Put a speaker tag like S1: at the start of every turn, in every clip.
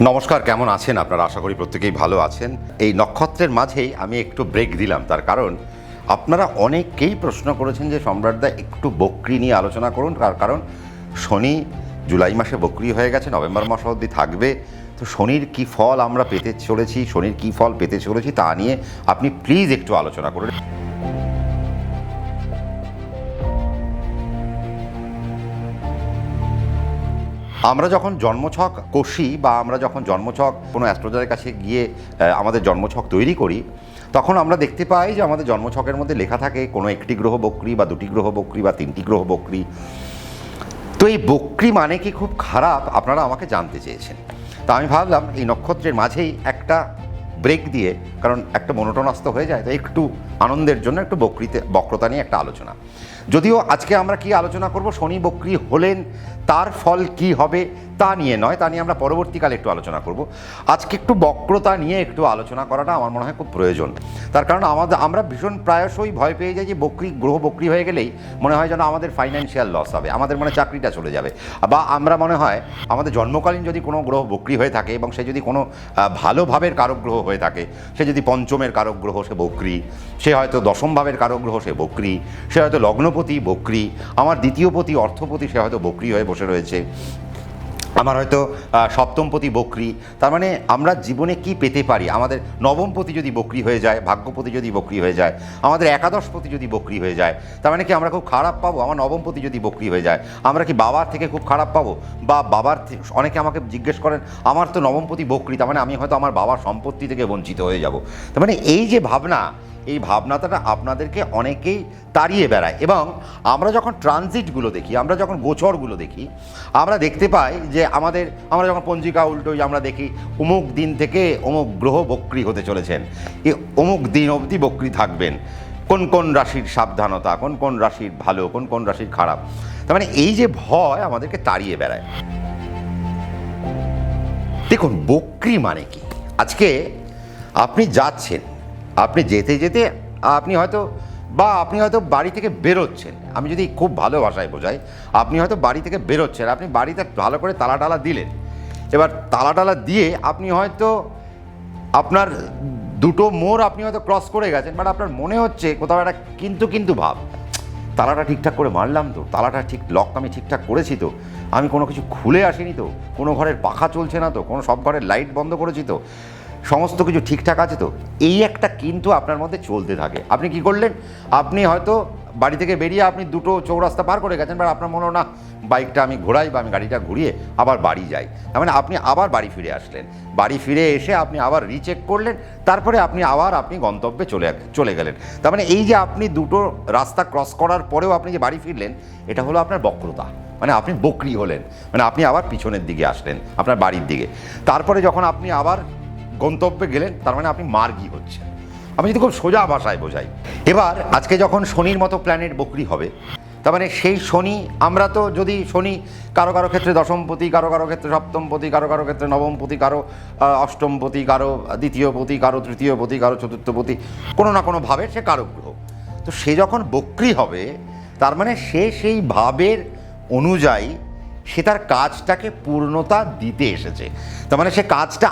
S1: নমস্কার, কেমন আছেন আপনারা? আশা করি প্রত্যেকেই ভালো আছেন। এই নক্ষত্রের মাঝেই আমি একটু ব্রেক দিলাম, তার কারণ আপনারা অনেকেই প্রশ্ন করেছেন যে সম্রাটদা একটু বক্রি নিয়ে আলোচনা করুন। তার কারণ শনি জুলাই মাসে বক্রি হয়ে গেছে, নভেম্বর মাস অবধি থাকবে। তো শনির কী ফল আমরা পেতে চলেছি, শনির কী ফল পেতে চলেছি তা নিয়ে আপনি প্লিজ একটু আলোচনা করুন। আমরা যখন জন্মছক কষি বা আমরা যখন জন্মছক কোনো অ্যাস্ট্রোলজারের কাছে গিয়ে আমাদের জন্মছক তৈরি করি, তখন আমরা দেখতে পাই যে আমাদের জন্মছকের মধ্যে লেখা থাকে কোনো একটি গ্রহ বক্রি বা দুটি গ্রহ বক্রি বা তিনটি গ্রহ বক্রি। তো এই বক্রি মানে কি খুব খারাপ, আপনারা আমাকে জানতে চেয়েছেন। তা আমি ভাবলাম এই নক্ষত্রের মাঝেই একটা ব্রেক দিয়ে, কারণ একটা মনোটনস্ত হয়ে যায়, তো একটু আনন্দের জন্য একটু বক্রতা নিয়ে একটা আলোচনা। যদিও আজকে আমরা কি আলোচনা করব, শনি বক্রি হলেন তার ফল কি হবে তা নিয়ে নয়, তা নিয়ে আমরা পরবর্তীকালে একটু আলোচনা করব। আজকে একটু বক্রতা নিয়ে একটু আলোচনা করাটা আমার মনে হয় খুব প্রয়োজন। তার কারণ আমরা ভীষণ প্রায়শই ভয় পেয়ে যাই যে গ্রহ বক্রি হয়ে গেলেই মনে হয় যেন আমাদের ফাইন্যান্সিয়াল লস হবে, আমাদের মানে চাকরিটা চলে যাবে, বা আমরা মনে হয় আমাদের জন্মকালীন যদি কোনো গ্রহ বক্রি হয়ে থাকে এবং সে যদি কোনো ভালো ভাবের কারক গ্রহ হয়ে থাকে, সে যদি পঞ্চমের কারক গ্রহ সে বক্রি, সে হয়তো দশম ভাবের কারক গ্রহ সে বক্রি, সে হয়তো লগ্নপতি বক্রি, আমার দ্বিতীয়পতি অর্থপতি সে হয়তো বক্রি হয়ে বসে রয়েছে, আমার হয়তো সপ্তমপতি বক্রি। তার মানে আমরা জীবনে কি পেতে পারি, আমাদের নবমপতি যদি বক্রি হয়ে যায়, ভাগ্যপতি যদি বক্রি হয়ে যায়, আমাদের একাদশপতি যদি বক্রি হয়ে যায়, তার মানে কি আমরা খুব খারাপ পাবো? আমার নবমপতি যদি বক্রি হয়ে যায়, আমরা কি বাবার থেকে খুব খারাপ পাবো? বা অনেকে আমাকে জিজ্ঞেস করেন আমার তো নবমপতি বক্রি, তার মানে আমি হয়তো আমার বাবার সম্পত্তি থেকে বঞ্চিত হয়ে যাব। তার মানে এই যে ভাবনা, এই ভাবনাটা আপনাদেরকে অনেকেই তাড়িয়ে বেড়ায়। এবং আমরা যখন ট্রানজিটগুলো দেখি, আমরা যখন গোচরগুলো দেখি, আমরা দেখতে পাই যে আমরা যখন পঞ্জিকা উল্টোই আমরা দেখি অমুক দিন থেকে অমুক গ্রহ বক্রি হতে চলেছেন, অমুক দিন অবধি বক্রি থাকবেন, কোন কোন রাশির সাবধানতা, কোন কোন রাশির ভালো, কোন কোন রাশির খারাপ। তার মানে এই যে ভয় আমাদেরকে তাড়িয়ে বেড়ায়। দেখুন বক্রি মানে কি, আজকে আপনি যাচ্ছেন, আপনি যেতে যেতে আপনি হয়তো বাড়ি থেকে বেরোচ্ছেন, আমি যদি খুব ভালো ভাষায় বোঝাই, আপনি হয়তো বাড়ি থেকে বেরোচ্ছেন, আপনি বাড়িতে ভালো করে তালা টালা দিলেন, এবার তালা টালা দিয়ে আপনি হয়তো আপনার দুটো মোড় আপনি হয়তো ক্রস করে গেছেন, বাট আপনার মনে হচ্ছে কোথাও একটা কিন্তু ভাব, তালাটা ঠিকঠাক করে মারলাম তো, তালাটা ঠিক লক আমি ঠিকঠাক করেছি তো, আমি কোনো কিছু খুলে আসিনি তো, কোনো ঘরের পাখা চলছে না তো, কোনো সব ঘরের লাইট বন্ধ করেছি তো, সমস্ত কিছু ঠিকঠাক আছে তো, এই একটা কিন্তু আপনার মধ্যে চলতে থাকে। আপনি কি করলেন, আপনি হয়তো বাড়ি থেকে বেরিয়ে আপনি দুটো চৌরাস্তা পার করে গেছেন, বা আপনার মনে না বাইকটা আমি ঘোরাই বা আমি গাড়িটা ঘুরিয়ে আবার বাড়ি যাই, তার মানে আপনি আবার বাড়ি ফিরে আসলেন, বাড়ি ফিরে এসে আপনি আবার রিচেক করলেন, তারপরে আপনি গন্তব্যে চলে গেলেন। তার মানে এই যে আপনি দুটো রাস্তা ক্রস করার পরেও আপনি যে বাড়ি ফিরলেন, এটা হলো আপনার বক্রতা, মানে আপনি বক্রি হলেন, মানে আপনি আবার পিছনের দিকে আসলেন আপনার বাড়ির দিকে। তারপরে যখন আপনি আবার গন্তব্যে গেলেন, তার মানে আপনি মার্গী হচ্ছেন। আমি যদি খুব সোজা ভাষায় বোঝাই, এবার আজকে যখন শনির মতো প্ল্যানেট বক্রি হবে, তার মানে সেই শনি, আমরা তো যদি শনি কারো কারো ক্ষেত্রে দশমপতি, কারো কারো ক্ষেত্রে সপ্তমপতি, কারো কারো ক্ষেত্রে নবমপতি, কারো অষ্টমপতি, কারো দ্বিতীয়পতি, কারো তৃতীয়পতি, কারো চতুর্থপতি, কোনো না কোনো ভাবে সে কারক গ্রহ। তো সে যখন বক্রি হবে, তার মানে সে সেই ভাবের অনুযায়ী সে তার কাজটাকে পূর্ণতা দিতে এসেছে। তার মানে সে কাজটা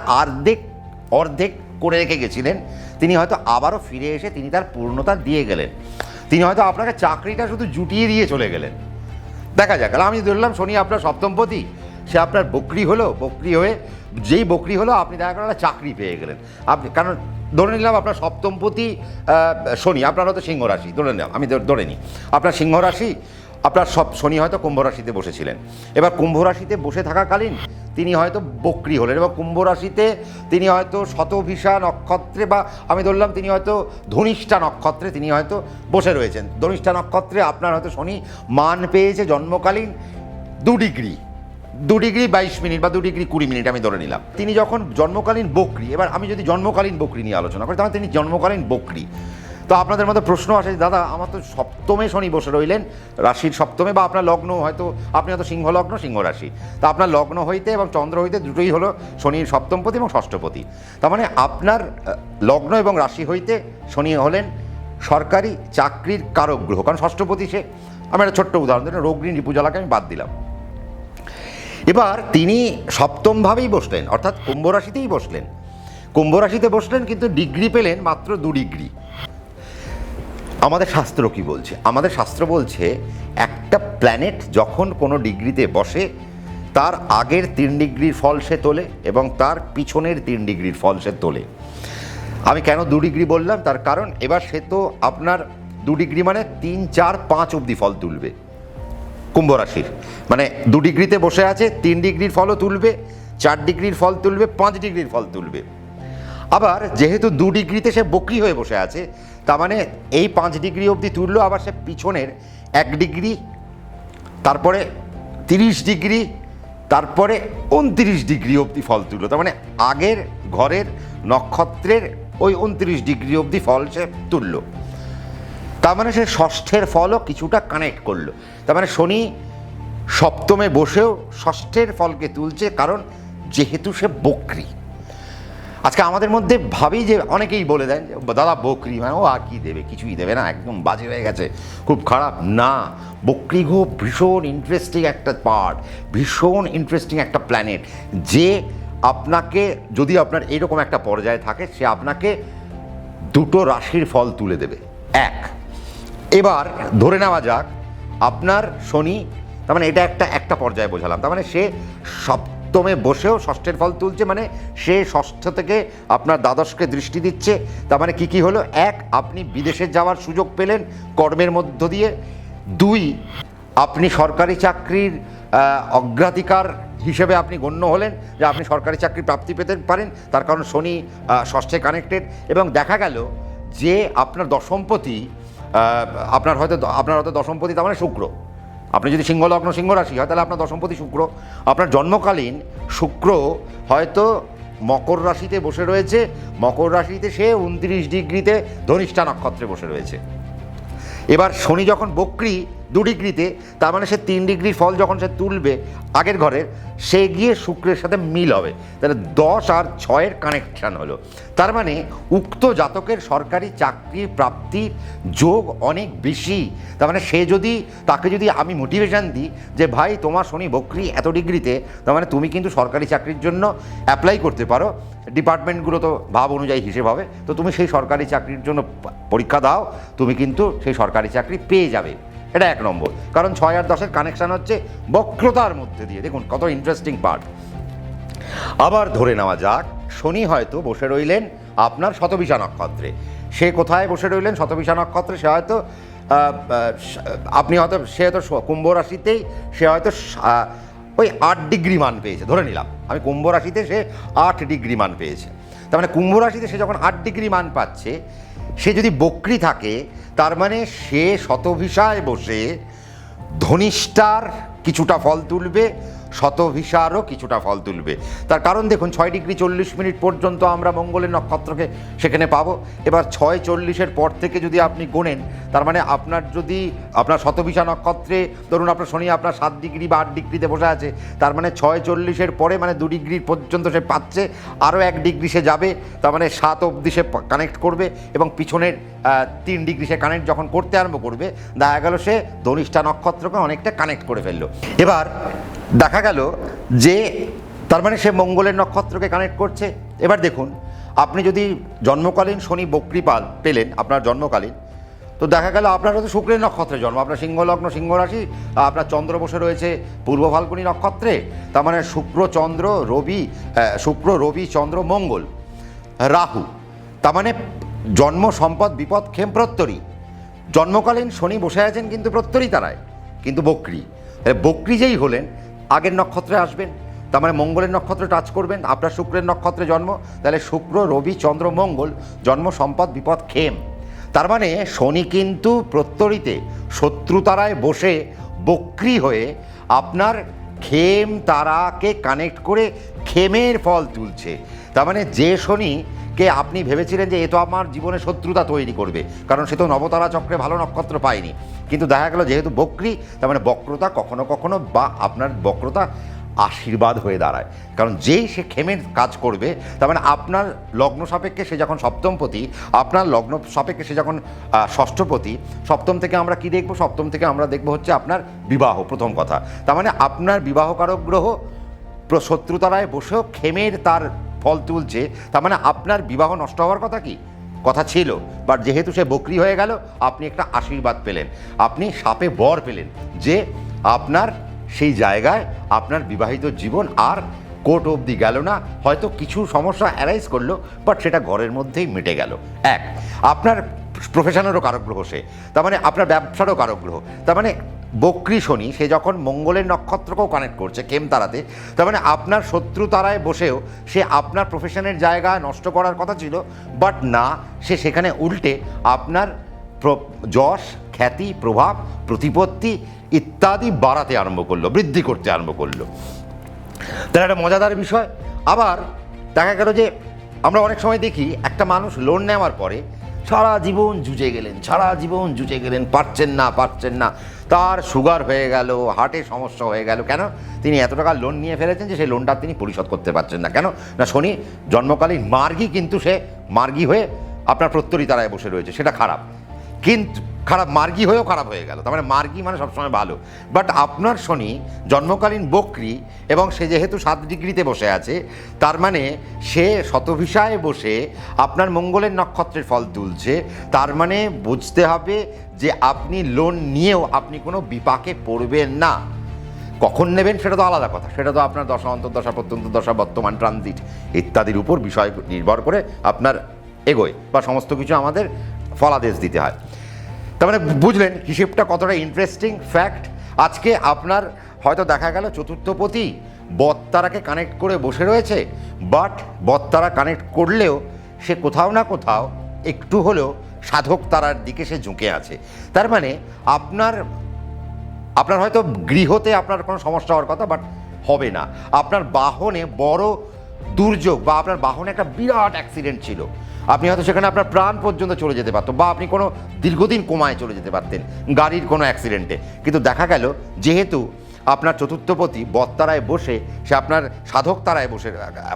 S1: অর্ধেক করে রেখে গেছিলেন, তিনি হয়তো আবারও ফিরে এসে তিনি তার পূর্ণতা দিয়ে গেলেন। তিনি হয়তো আপনাকে চাকরিটা শুধু জুটিয়ে দিয়ে চলে গেলেন। দেখা যাক, আমি ধরলাম শনি আপনার সপ্তমপতি, সে আপনার বক্রি হয়ে যেই বক্রি হলো আপনি দেখা গেল চাকরি পেয়ে গেলেন। আপনি কারণ ধরে নিলাম আপনার সপ্তমপতি শনি, আপনার হয়তো সিংহ রাশি, ধরে নিই আপনার সিংহ রাশি, আপনার শনি হয়তো কুম্ভ রাশিতে বসেছিলেন। এবার কুম্ভ রাশিতে বসে থাকাকালীন তিনি হয়তো বক্রি হলেন, এবং কুম্ভ রাশিতে তিনি হয়তো শতভিষা নক্ষত্রে, বা আমি ধরলাম তিনি হয়তো ধনিষ্ঠা নক্ষত্রে তিনি হয়তো বসে রয়েছেন। ধনিষ্ঠা নক্ষত্রে আপনার হয়তো শনি মান পেয়েছে জন্মকালীন 2 ডিগ্রি 22 মিনিট বা 2 ডিগ্রি 20 মিনিট আমি ধরে নিলাম। তিনি যখন জন্মকালীন বক্রি, এবার আমি যদি জন্মকালীন বক্রি নিয়ে আলোচনা করি, তাহলে তিনি জন্মকালীন বক্রি। তো আপনাদের মধ্যে প্রশ্ন আসে, দাদা আমার তো সপ্তমে শনি বসে রইলেন, রাশির সপ্তমে, বা আপনার লগ্ন হয়তো, আপনি হয়তো সিংহ লগ্ন, সিংহ রাশি, তা আপনার লগ্ন হইতে এবং চন্দ্র হইতে দুটোই হলো শনির সপ্তমপতি এবং ষষ্ঠপতি। তার মানে আপনার লগ্ন এবং রাশি হইতে শনি হলেন সরকারি চাকরির কারক গ্রহ, কারণ ষষ্ঠপতি সে। আমি একটা ছোট্ট উদাহরণ দিলাম, রোগঋণ রিপুজালাকে আমি বাদ দিলাম। এবার তিনি সপ্তমভাবেই বসলেন, অর্থাৎ কুম্ভ রাশিতেই বসলেন। কুম্ভ রাশিতে বসলেন, কিন্তু ডিগ্রি পেলেন মাত্র 2 ডিগ্রি। আমাদের শাস্ত্র কি বলছে? আমাদের শাস্ত্র বলছে একটা প্ল্যানেট যখন কোনো ডিগ্রিতে বসে তার আগের 3 ডিগ্রির ফল সে তোলে এবং তার পিছনের 3 ডিগ্রির ফল সে তোলে। আমি কেন 2 ডিগ্রি বললাম? তার কারণ এবার সে তো আপনার 2 ডিগ্রি মানে 3, 4, 5 অবধি ফল তুলবে। কুম্ভ রাশির মানে 2 ডিগ্রিতে বসে আছে, 3 ডিগ্রির ফলও তুলবে, 4 ডিগ্রির ফল তুলবে, 5 ডিগ্রির ফল তুলবে। আবার যেহেতু 2 ডিগ্রিতে সে বক্রি হয়ে বসে আছে, তার মানে এই 5 ডিগ্রি অবধি তুললো, আবার সে পিছনের 1 ডিগ্রি, তারপরে 30 ডিগ্রি, তারপরে 29 ডিগ্রি অবধি ফল তুললো। তার মানে আগের ঘরের নক্ষত্রের ওই 29 ডিগ্রি অবধি ফল সে তুললো। তার মানে সে ষষ্ঠের ফলও কিছুটা কানেক্ট করলো। তার মানে শনি সপ্তমে বসেও ষষ্ঠের ফলকে তুলছে, কারণ যেহেতু সে বক্রি। আজকে আমাদের মধ্যে ভাবি যে অনেকেই বলে দেন দাদা বক্রি মানে ও আর কি দেবে, কিছুই দেবে না, একদম বাজে হয়ে গেছে, খুব খারাপ। না, বক্রি গ্রহ ভীষণ ইন্টারেস্টিং একটা পার্ট, ভীষণ ইন্টারেস্টিং একটা প্ল্যানেট, যে আপনাকে যদি আপনার এইরকম একটা পর্যায়ে থাকে, সে আপনাকে 2টো রাশির ফল তুলে দেবে। এবার ধরে নেওয়া যাক আপনার শনি, তার মানে এটা একটা পর্যায়ে বোঝালাম, তার মানে সে সপ্তমে বসেও ষষ্ঠের ফল তুলছে, মানে সে ষষ্ঠ থেকে আপনার দ্বাদশকে দৃষ্টি দিচ্ছে। তার মানে কি হলো? 1, আপনি বিদেশে যাওয়ার সুযোগ পেলেন কর্মের মধ্য দিয়ে। 2, আপনি সরকারি চাকরির অগ্রাধিকার হিসেবে আপনি গণ্য হলেন, যে আপনি সরকারি চাকরি প্রাপ্তি পেতে পারেন, তার কারণ শনি ষষ্ঠে কানেক্টেড। এবং দেখা গেল যে আপনার দশমপতি, আপনার হয়তো দশমপতি, তার মানে শুক্র। আপনি যদি সিংহ লগ্ন সিংহ রাশি হয়, তাহলে আপনার দশমপতি শুক্র। আপনার জন্মকালীন শুক্র হয়তো মকর রাশিতে বসে রয়েছে, মকর রাশিতে সে 29 ডিগ্রিতে ধনিষ্ঠা নক্ষত্রে বসে রয়েছে। এবার শনি যখন বক্রি 2 ডিগ্রিতে, তার মানে সে 3 ডিগ্রির ফল যখন সে তুলবে আগের ঘরের, সে গিয়ে শুক্রের সাথে মিল হবে, তাহলে 10 আর 6-এর কানেকশান হলো। তার মানে উক্ত জাতকের সরকারি চাকরি প্রাপ্তির যোগ অনেক বেশি। তার মানে তাকে যদি আমি মোটিভেশান দিই যে ভাই তোমার শনি বক্রি এত ডিগ্রিতে, তার মানে তুমি কিন্তু সরকারি চাকরির জন্য অ্যাপ্লাই করতে পারো, ডিপার্টমেন্টগুলো তো ভাব অনুযায়ী হিসেব হবে, তো তুমি সেই সরকারি চাকরির জন্য পরীক্ষা দাও, তুমি কিন্তু সেই সরকারি চাকরি পেয়ে যাবে। এটা 1 নম্বর, কারণ 6 আর 10-এর কানেকশান হচ্ছে বক্রতার মধ্যে দিয়ে। দেখুন কত ইন্টারেস্টিং পার্ট। আবার ধরে নেওয়া যাক শনি হয়তো বসে রইলেন আপনার শতবিশা নক্ষত্রে। সে কোথায় বসে রইলেন? শতবিশা নক্ষত্রে। সে হয়তো সে হয়তো কুম্ভ রাশিতেই সে হয়তো ওই 8 ডিগ্রি মান পেয়েছে, ধরে নিলাম আমি কুম্ভ রাশিতে সে 8 ডিগ্রি মান পেয়েছে। তার মানে কুম্ভ রাশিতে সে যখন 8 ডিগ্রি মান পাচ্ছে, সে যদি বক্রি থাকে, তার মানে সে শতভিসায় বসে ধনিষ্ঠার কিছুটা ফল তুলবে, শতভিসারও কিছুটা ফল তুলবে। তার কারণ দেখুন 6 ডিগ্রি 40 মিনিট পর্যন্ত আমরা মঙ্গলের নক্ষত্রকে সেখানে পাবো। এবার 6:40-এর পর থেকে যদি আপনি গোনেন, তার মানে আপনার শতভিসা নক্ষত্রে ধরুন আপনার শনি আপনার 7 ডিগ্রি বা 8 ডিগ্রিতে বসে আছে, তার মানে 6:40-এর পরে মানে 2 ডিগ্রি পর্যন্ত সে পাচ্ছে, আরও 1 ডিগ্রি সে যাবে, তার মানে 7 অবধি সে কানেক্ট করবে, এবং পিছনের 3 ডিগ্রি সে কানেক্ট যখন করতে আরম্ভ করবে, দেখা গেল সে ধনিষ্ঠা নক্ষত্রকে অনেকটা কানেক্ট করে ফেললো। এবার দেখা গেল যে তার মানে সে মঙ্গলের নক্ষত্রকে কানেক্ট করছে। এবার দেখুন আপনি যদি জন্মকালীন শনি বক্রি পেলেন আপনার জন্মকালীন, তো দেখা গেল আপনার হয়তো শুক্রের নক্ষত্রে জন্ম, আপনার সিংহ লগ্ন সিংহ রাশি, আপনার চন্দ্র বসে রয়েছে পূর্ব ফাল্গুনী নক্ষত্রে। তার মানে শুক্র রবি চন্দ্র মঙ্গল রাহু, তার মানে জন্ম সম্পদ বিপদ ক্ষেম প্রত্যরী। জন্মকালীন শনি বসে আছেন কিন্তু প্রত্যরী তারায়, কিন্তু বক্রি। বক্রি যেই হলেন আগের নক্ষত্রে আসবেন, তার মানে মঙ্গলের নক্ষত্রে টাচ করবেন, আপনার শুক্রের নক্ষত্রে জন্ম, তাহলে শুক্র রবি চন্দ্র মঙ্গল জন্ম সম্পদ বিপদ ক্ষেম। তার মানে শনি কিন্তু প্রত্যরিতে শত্রু তারায় বসে বক্রি হয়ে আপনার ক্ষেম তারাকে কানেক্ট করে ক্ষেমের ফল তুলছে। তার মানে যে শনিকে আপনি ভেবেছিলেন যে এ তো আমার জীবনে শত্রুতা তৈরি করবে, কারণ সে তো নবতারা চক্রে ভালো নক্ষত্র পায়নি, কিন্তু দেখা গেল যেহেতু বক্রি, তার মানে বক্রতা কখনো কখনো বা আপনার বক্রতা আশীর্বাদ হয়ে দাঁড়ায়। কারণ যেই সে খেমের কাজ করবে, তার মানে আপনার লগ্ন সাপেক্ষে সে যখন সপ্তমপতি, আপনার লগ্ন সাপেক্ষে সে যখন ষষ্ঠপতি, সপ্তম থেকে আমরা কি দেখব? সপ্তম থেকে আমরা দেখব হচ্ছে আপনার বিবাহ, প্রথম কথা। তার মানে আপনার বিবাহকারক গ্রহ শত্রুতারায় বসেও খেমের তার ফল তুলছে। তার মানে আপনার বিবাহ নষ্ট হওয়ার কথা ছিল, বাট যেহেতু সে বকরি হয়ে গেল, আপনি একটা আশীর্বাদ পেলেন, আপনি সাপে বর পেলেন যে আপনার সেই জায়গায় আপনার বিবাহিত জীবন আর কোর্ট অবধি গেল না, হয়তো কিছু সমস্যা অ্যারাইজ করলো, বাট সেটা ঘরের মধ্যেই মিটে গেল। এক, আপনার প্রফেশনেরও কারক গ্রহ সে, তার মানে আপনার ব্যবসারও কারক গ্রহ। তার মানে বক্রী শনি সে যখন মঙ্গলের নক্ষত্রকেও কানেক্ট করছে কেম তারাতে, তার মানে আপনার শত্রু তারায় বসেও সে আপনার প্রফেশনের জায়গা নষ্ট করার কথা ছিল, বাট না, সে সেখানে উল্টে আপনার যশ, খ্যাতি, প্রভাব, প্রতিপত্তি ইত্যাদি বাড়াতে আরম্ভ করলো, বৃদ্ধি করতে আরম্ভ করলো। তাহলে একটা মজাদার বিষয়। আবার দেখা গেল যে আমরা অনেক সময় দেখি একটা মানুষ লোন নেওয়ার পরে সারা জীবন জুঝে গেলেন, পারছেন না, তার সুগার হয়ে গেল, হার্টের সমস্যা হয়ে গেল। কেন? তিনি এত টাকা লোন নিয়ে ফেলেছেন যে সেই লোনটা তিনি পরিশোধ করতে পারছেন না। কেন না? শনি জন্মকালীন মার্গী, কিন্তু সে মার্গী হয়ে আপনার প্রত্যরী তারায় বসে রয়েছে, সেটা খারাপ। কিন্তু মার্গী হয়েও খারাপ হয়ে গেল, তার মানে মার্গী মানে সবসময় ভালো। বাট আপনার শনি জন্মকালীন বক্রী এবং সে যেহেতু 7 ডিগ্রিতে বসে আছে, তার মানে সে শতভিসায় বসে আপনার মঙ্গলের নক্ষত্রের ফল তুলছে। তার মানে বুঝতে হবে যে আপনি লোন নিয়েও আপনি কোনো বিপাকে পড়বেন না। কখন নেবেন সেটা তো আলাদা কথা, সেটা তো আপনার দশা, অন্তর্দশা, প্রত্যন্তদশা, বর্তমান ট্রানজিট ইত্যাদির উপর বিষয় নির্ভর করে আপনার এগোয় বা সমস্ত কিছু আমাদের ফলাদেশ দিতে হয়। তার মানে বুঝলেন হিসেবটা কতটা ইন্টারেস্টিং ফ্যাক্ট। আজকে আপনার হয়তো দেখা গেল চতুর্থপতি বত্তারাকে কানেক্ট করে বসে রয়েছে, বাট বত্তারা কানেক্ট করলেও সে কোথাও না কোথাও একটু হলেও সাধক তারার দিকে সে ঝুঁকে আছে। তার মানে আপনার হয়তো গৃহতে আপনার কোনো সমস্যা হওয়ার কথা, বাট হবে না। আপনার বাহনে বড় দুর্যোগ বা আপনার বাহনে একটা বিরাট অ্যাক্সিডেন্ট ছিল, আপনি হয়তো সেখানে আপনার প্রাণ পর্যন্ত চলে যেতে পারতো, বা আপনি কোনো দীর্ঘদিন কোমায় চলে যেতে পারতেন গাড়ির কোনো অ্যাক্সিডেন্টে। কিন্তু দেখা গেল যেহেতু আপনার চতুর্থপতি বত্তারায় বসে সে আপনার সাধক তারায় বসে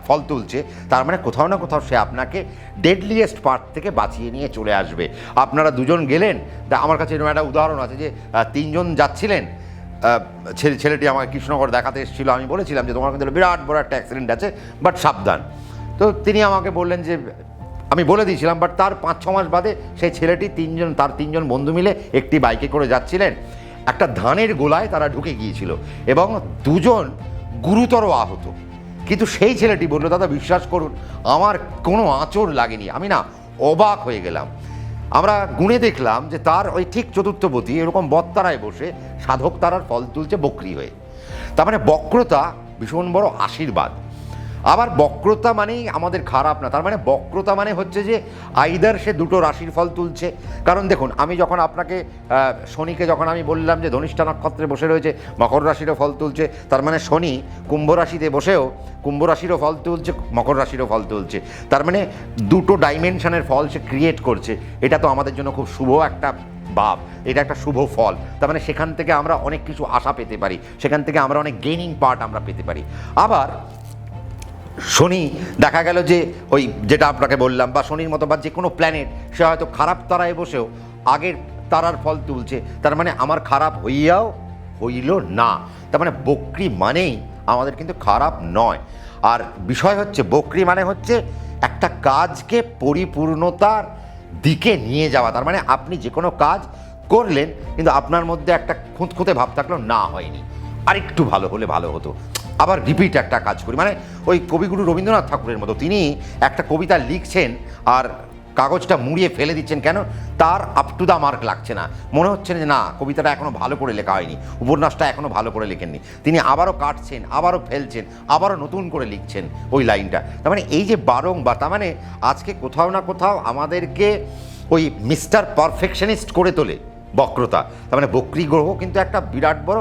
S1: ফল তুলছে, তার মানে কোথাও না কোথাও সে আপনাকে ডেডলিয়েস্ট পার্ট থেকে বাঁচিয়ে নিয়ে চলে আসবে। আপনারা দুজন গেলেন, আমার কাছে এরকম একটা উদাহরণ আছে যে 3 জন যাচ্ছিলেন, ছেলেটি আমাকে কৃষ্ণনগর দেখাতে এসেছিলো, আমি বলেছিলাম যে তোমার কিন্তু বিরাট বড় একটা অ্যাক্সিডেন্ট আছে, বাট সাবধান। তো তিনি আমাকে বললেন যে আমি বলে দিয়েছিলাম, বাট তার 5-6 মাস বাদে সেই ছেলেটি তার 3 জন বন্ধু মিলে একটি বাইকে করে যাচ্ছিলেন, একটা ধানের গোলায় তারা ঢুকে গিয়েছিল এবং 2 জন গুরুতর আহত। কিন্তু সেই ছেলেটি বলল, দাদা বিশ্বাস করুন আমার কোনো আঁচড় লাগেনি। আমি না অবাক হয়ে গেলাম। আমরা গুণে দেখলাম যে তার ওই ঠিক চতুর্থপতি এরকম বত্তারায় বসে সাধক তারার ফল তুলছে বক্রী হয়ে। তার মানে বক্রতা ভীষণ বড় আশীর্বাদ। আবার বক্রতা মানেই আমাদের খারাপ না, তার মানে বক্রতা মানে হচ্ছে যে আইদার সে 2টো রাশির ফল তুলছে। কারণ দেখুন, আমি যখন আপনাকে শনিকে যখন আমি বললাম যে ধনিষ্ঠা নক্ষত্রে বসে রয়েছে, মকর রাশিরও ফল তুলছে, তার মানে শনি কুম্ভ রাশিতে বসেও কুম্ভ রাশিরও ফল তুলছে, মকর রাশিরও ফল তুলছে। তার মানে 2টো ডাইমেনশনের ফল সে ক্রিয়েট করছে। এটা তো আমাদের জন্য খুব শুভ একটা ভাব, এটা একটা শুভ ফল। তার মানে সেখান থেকে আমরা অনেক কিছু আশা পেতে পারি, সেখান থেকে আমরা অনেক গেইনিং পার্ট আমরা পেতে পারি। আবার শনি দেখা গেল যে ওই যেটা আপনাকে বললাম, বা শনির মতো বা যে কোনো প্ল্যানেট সে হয়তো খারাপ তারায় বসেও আগের তারার ফল তুলছে। তার মানে আমার খারাপ হইল না। তার মানে বক্রী মানেই আমাদের কিন্তু খারাপ নয়। আর বিষয় হচ্ছে বক্রী মানে হচ্ছে একটা কাজকে পরিপূর্ণতার দিকে নিয়ে যাওয়া। তার মানে আপনি যে কোনো কাজ করলেন, কিন্তু আপনার মধ্যে একটা খুঁতখুঁতে ভাব থাকলো, না হয়নি, আর একটু ভালো হলে ভালো হতো, আবার রিপিট একটা কাজ করি। মানে ওই কবিগুরু রবীন্দ্রনাথ ঠাকুরের মতো তিনি একটা কবিতা লিখছেন আর কাগজটা মুড়িয়ে ফেলে দিচ্ছেন। কেন? তার আপ টু দ্য মার্ক লাগছে না, মনে হচ্ছে না যে না কবিতাটা এখনও ভালো করে লেখা হয়নি, উপন্যাসটা এখনও ভালো করে লেখেননি। তিনি আবারও কাটছেন, আবারও ফেলছেন, আবারও নতুন করে লিখছেন ওই লাইনটা। তার মানে এই যে বারংবার, তার মানে আজকে কোথাও না কোথাও আমাদেরকে ওই মিস্টার পারফেকশনিস্ট করে তোলে বক্রতা। তার মানে বক্রী গ্রহ কিন্তু একটা বিরাট বড়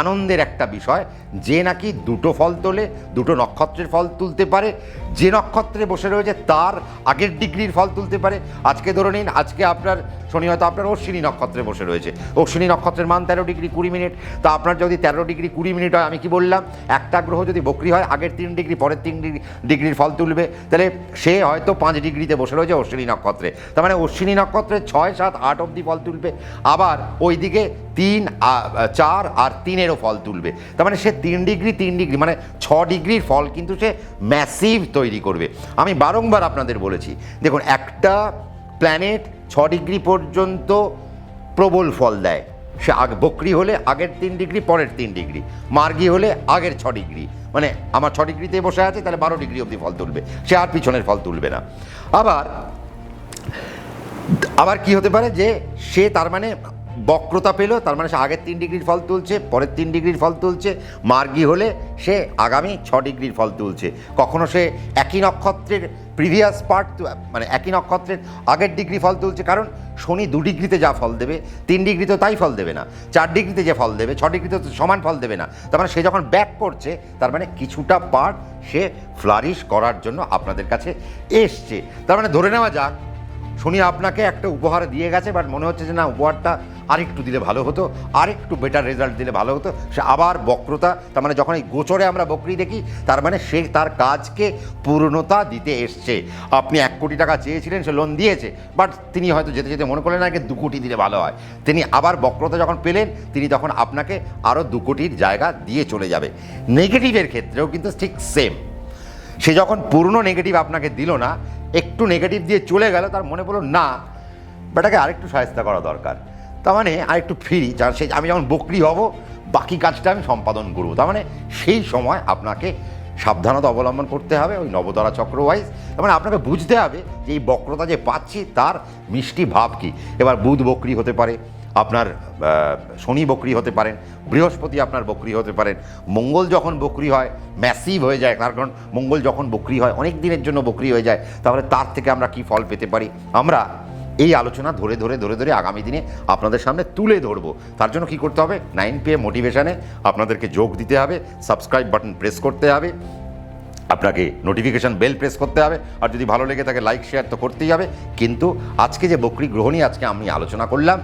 S1: আনন্দের একটা বিষয় যে নাকি দুটো ফল তোলে, দুটো নক্ষত্রের ফল তুলতে পারে, যে নক্ষত্রে বসে রয়েছে তার আগের ডিগ্রির ফল তুলতে পারে। আজকে ধরে নিন, আজকে আপনার শনি হয়তো আপনার অশ্বিনী নক্ষত্রে বসে রয়েছে, অশ্বিনী নক্ষত্রের মান 13 ডিগ্রি 20 মিনিট। তা আপনার যদি 13 ডিগ্রি 20 মিনিট হয়, আমি কি বললাম, একটা গ্রহ যদি বক্রি হয় আগের 3 ডিগ্রি পরের 3 ডিগ্রির ফল তুলবে, তাহলে সে হয়তো 5 ডিগ্রিতে বসে রয়েছে অশ্বিনী নক্ষত্রে, তার মানে অশ্বিনী নক্ষত্রে 6, 7, 8 অবধি ফল তুলবে। আবার ওইদিকে 3, 4 আর 3-এরও ফল তুলবে, তার মানে সে 3 ডিগ্রি মানে 6 ডিগ্রির ফল কিন্তু সে ম্যাসিভ তৈরি করবে। আমি বারংবার আপনাদের বলেছি, দেখুন একটা প্ল্যানেট 6 ডিগ্রি পর্যন্ত প্রবল ফল দেয়, সে বক্রি হলে আগের 3 ডিগ্রি পরের 3 ডিগ্রি, মার্গী হলে আগের 6 ডিগ্রি, মানে আমার 6 ডিগ্রিতে বসে আছে তাহলে 12 ডিগ্রি অবধি ফল তুলবে, সে আর পিছনের ফল তুলবে না। আবার কি হতে পারে যে সে তার মানে বক্রতা পেল, তার মানে সে আগের 3 ডিগ্রির ফল তুলছে, পরের 3 ডিগ্রির ফল তুলছে, মার্গী হলে সে আগামী 6 ডিগ্রির ফল তুলছে। কখনো সে একই নক্ষত্রের প্রিভিয়াস পার্ট মানে একই নক্ষত্রের আগের ডিগ্রি ফল তুলছে, কারণ শনি 2 ডিগ্রিতে যা ফল দেবে 3 ডিগ্রিতেও তাই ফল দেবে না, 4 ডিগ্রিতে যে ফল দেবে 6 ডিগ্রিতে সমান ফল দেবে না। তার মানে সে যখন ব্যাক করছে তার মানে কিছুটা পার্ট সে ফ্লারিশ করার জন্য আপনাদের কাছে এসছে। তার মানে ধরে নেওয়া যাক শনি আপনাকে একটা উপহার দিয়ে গেছে, বাট মনে হচ্ছে যে না, উপহারটা আরেকটু দিলে ভালো হতো, আরেকটু বেটার রেজাল্ট দিলে ভালো হতো, সে আবার বক্রতা, তার মানে যখন এই গোচরে আমরা বক্রি দেখি তার মানে সে তার কাজকে পূর্ণতা দিতে এসছে। আপনি 1 কোটি টাকা চেয়েছিলেন, সে লোন দিয়েছে, বাট তিনি হয়তো যেতে যেতে মনে করলেন আগে 2 কোটি দিলে ভালো হয়, তিনি আবার বক্রতা যখন পেলেন তিনি তখন আপনাকে আরও 2 কোটির জায়গা দিয়ে চলে যাবে। নেগেটিভের ক্ষেত্রেও কিন্তু ঠিক সেম, সে যখন পূর্ণ নেগেটিভ আপনাকে দিল না, একটু নেগেটিভ দিয়ে চলে গেল, তার মনে পড়লো না বেটাকে আরেকটু সাহায্য করা দরকার, তার মানে আরেকটু ফ্রি, সে আমি যখন বক্রি হব বাকি কাজটা আমি সম্পাদন করব, তার মানে সেই সময় আপনাকে সাবধানতা অবলম্বন করতে হবে ওই নবতারা চক্র ওয়াইজ। তার মানে আপনাকে বুঝতে হবে যে এই বক্রতা যে পাচ্ছি তার মিষ্টি ভাব কী। এবার বুধ বক্রি হতে পারে, আপনার শনি বক্রি হতে পারেন, বৃহস্পতি আপনার বক্রি হতে পারেন, মঙ্গল যখন বক্রি হয় ম্যাসিভ হয়ে যায়, তার কারণ মঙ্গল যখন বক্রি হয় অনেক দিনের জন্য বক্রি হয়ে যায়, তাহলে তার থেকে আমরা কি ফল পেতে পারি আমরা এই আলোচনা ধরে ধরে আগামী দিনে আপনাদের সামনে তুলে ধরবো। তার জন্য কি করতে হবে, 9 PM মোটিভেশনে আপনাদেরকে যোগ দিতে হবে, সাবস্ক্রাইব বাটন প্রেস করতে হবে, আপনাকে নোটিফিকেশান বেল প্রেস করতে হবে, আর যদি ভালো লেগে থাকে লাইক শেয়ার তো করতেই হবে। কিন্তু আজকে যে বক্রি গ্রহ নিয়ে আজকে আমি আলোচনা করলাম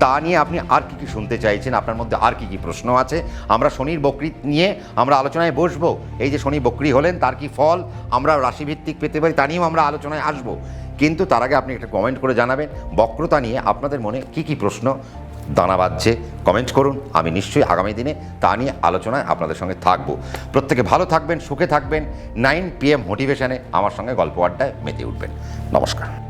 S1: তা নিয়ে আপনি আর কি কি শুনতে চাইছেন, আপনার মধ্যে আর কি কি প্রশ্ন আছে, আমরা শনির বক্রি নিয়ে আমরা আলোচনায় বসবো। এই যে শনি বক্রি হলেন তার কি ফল আমরা রাশিভিত্তিক পেতে পারি তা নিয়েও আমরা আলোচনায় আসবো। কিন্তু তার আগে আপনি একটা কমেন্ট করে জানাবেন বক্রতা নিয়ে আপনাদের মনে কি কি প্রশ্ন দানা বাঁধছে, কমেন্ট করুন, আমি নিশ্চয়ই আগামী দিনে তা নিয়ে আলোচনায় আপনাদের সঙ্গে থাকবো। প্রত্যেকে ভালো থাকবেন, সুখে থাকবেন, 9 PM মোটিভেশনে আমার সঙ্গে গল্প আড্ডায় মেতে উঠবেন। নমস্কার।